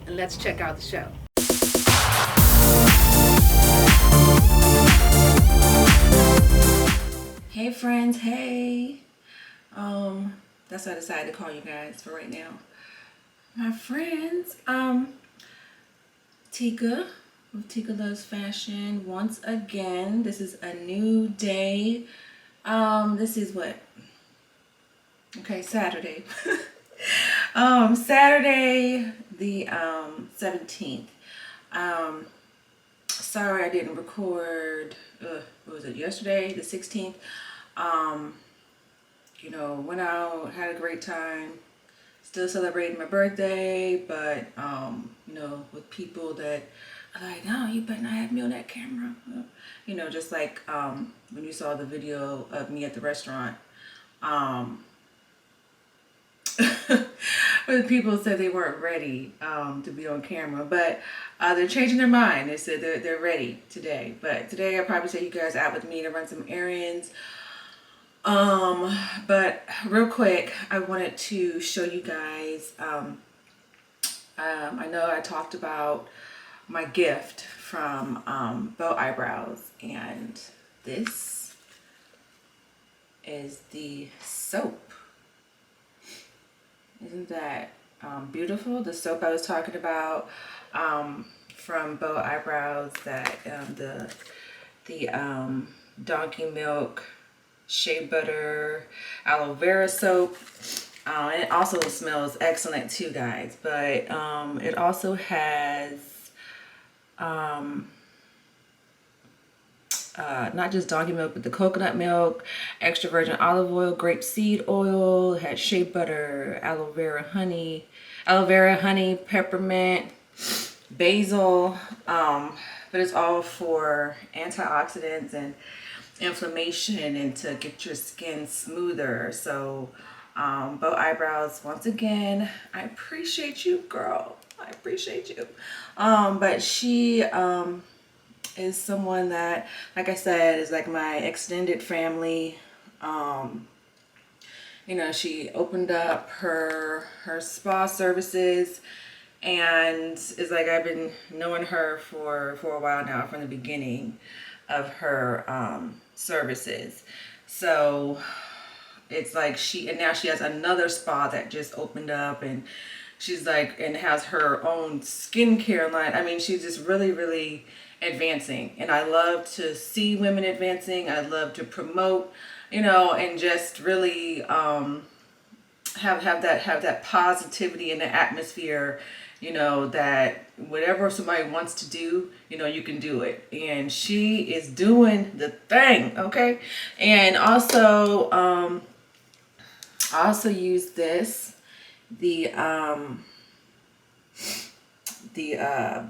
and let's check out the show. Hey friends, hey. That's what I decided to call you guys for right now. My friends, Tika with Tika Loves Fashion once again. This is a new day. This is what? Okay, Saturday. Saturday the 17th. Sorry I didn't record. What was it? Yesterday, the 16th. Went out, had a great time. Still celebrating my birthday, but with people that are like, no, you better not have me on that camera. Just like when you saw the video of me at the restaurant. But people said they weren't ready to be on camera, but they're changing their mind. They said they're ready today. But today I'll probably take you guys out with me to run some errands. But real quick, I wanted to show you guys, I know I talked about my gift from Bow Eyebrows, and this is the soap. Isn't that beautiful? The soap I was talking about from Bow Eyebrows, that the donkey milk shea butter aloe vera soap. It also smells excellent too, guys, but it also has not just donkey milk, but the coconut milk, extra virgin olive oil, grape seed oil. It has shea butter, aloe vera honey, peppermint, basil, but it's all for antioxidants and inflammation and to get your skin smoother. So Bow Eyebrows, once again, I appreciate you, girl. I appreciate you. But she is someone that, like I said, is like my extended family. She opened up her spa services, and it's like I've been knowing her for a while now, from the beginning of her services. So it's like now she has another spa that just opened up, and she's like, and has her own skincare line. I mean, she's just really advancing, and I love to see women advancing. I love to promote, and just really have that positivity in the atmosphere, that whatever somebody wants to do, you can do it. And she is doing the thing, okay? And also, I also use this, the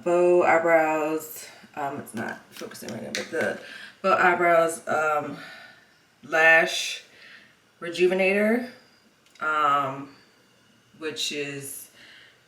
Bow Eyebrows, it's not focusing right now, but the Bow Eyebrows Lash Rejuvenator, which is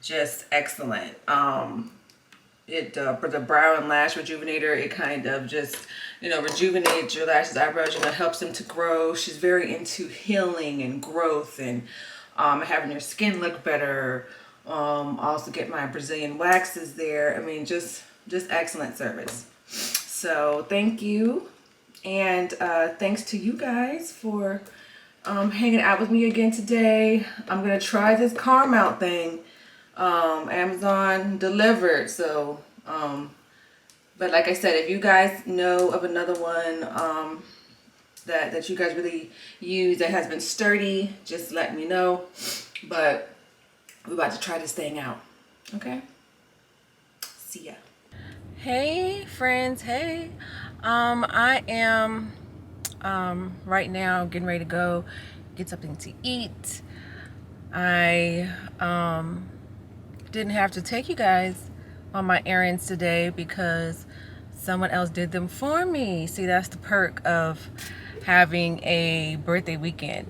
just excellent. For the brow and lash rejuvenator, it kind of just, rejuvenates your lashes, eyebrows, helps them to grow. She's very into healing and growth, and having your skin look better. Also get my Brazilian waxes there. I mean, just excellent service. So thank you. And thanks to you guys for hanging out with me again today. I'm going to try this Carmount thing. Amazon delivered. So, but like I said, if you guys know of another one that you guys really use that has been sturdy, just let me know. But we're about to try this thing out. Okay? See ya. Hey friends, hey. I am right now getting ready to go get something to eat. I didn't have to take you guys on my errands today because someone else did them for me. See, that's the perk of having a birthday weekend.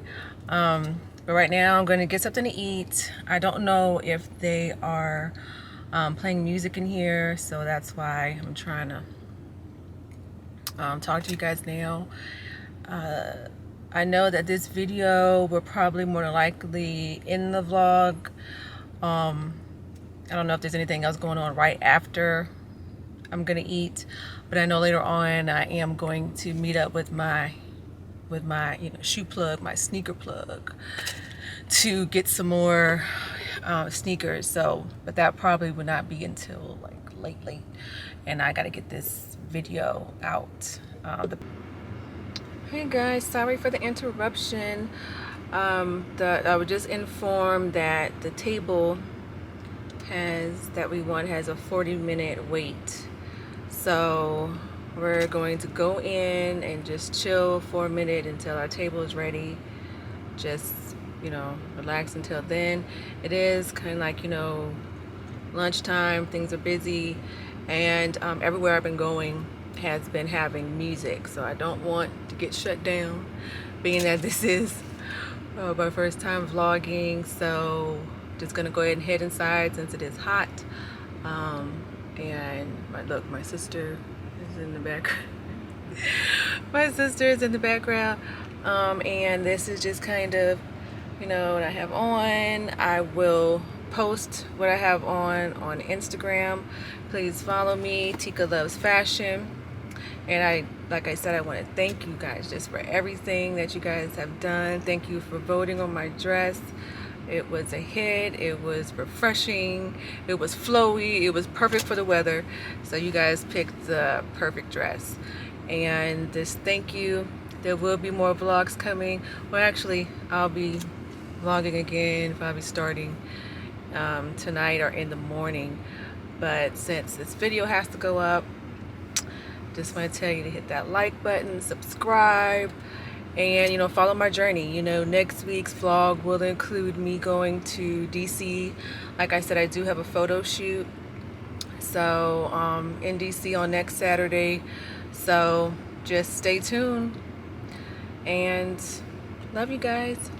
But right now I'm going to get something to eat. I don't know if they are playing music in here, so that's why I'm trying to talk to you guys now. I know that this video will probably more than likely end the vlog I don't know if there's anything else going on right after I'm gonna eat, but I know later on I am going to meet up with my shoe plug, my sneaker plug, to get some more sneakers. So, but that probably would not be until like late, and I gotta get this video out. Hey guys, sorry for the interruption. I was just informed that the table that we want has a 40-minute wait. So we're going to go in and just chill for a minute until our table is ready. Just, relax until then. It is kind of like, lunchtime, things are busy, and everywhere I've been going has been having music, so I don't want to get shut down, being that this is my first time vlogging. So just gonna go ahead and head inside since it is hot. And my sister is in the background. My sister is in the background, and this is just kind of, what I have on. I will post what I have on Instagram. Please follow me, Tika Loves Fashion. And like I said, I want to thank you guys just for everything that you guys have done. Thank you for voting on my dress. It was a hit. It was refreshing. It was flowy. It was perfect for the weather. So you guys picked the perfect dress. And just thank you. There will be more vlogs coming. Well, actually, I'll be vlogging again, probably starting tonight or in the morning. But since this video has to go up, just want to tell you to hit that like button, subscribe, and follow my journey. Next week's vlog will include me going to DC. Like I said, I do have a photo shoot, so in DC on next Saturday. So just stay tuned, and love you guys.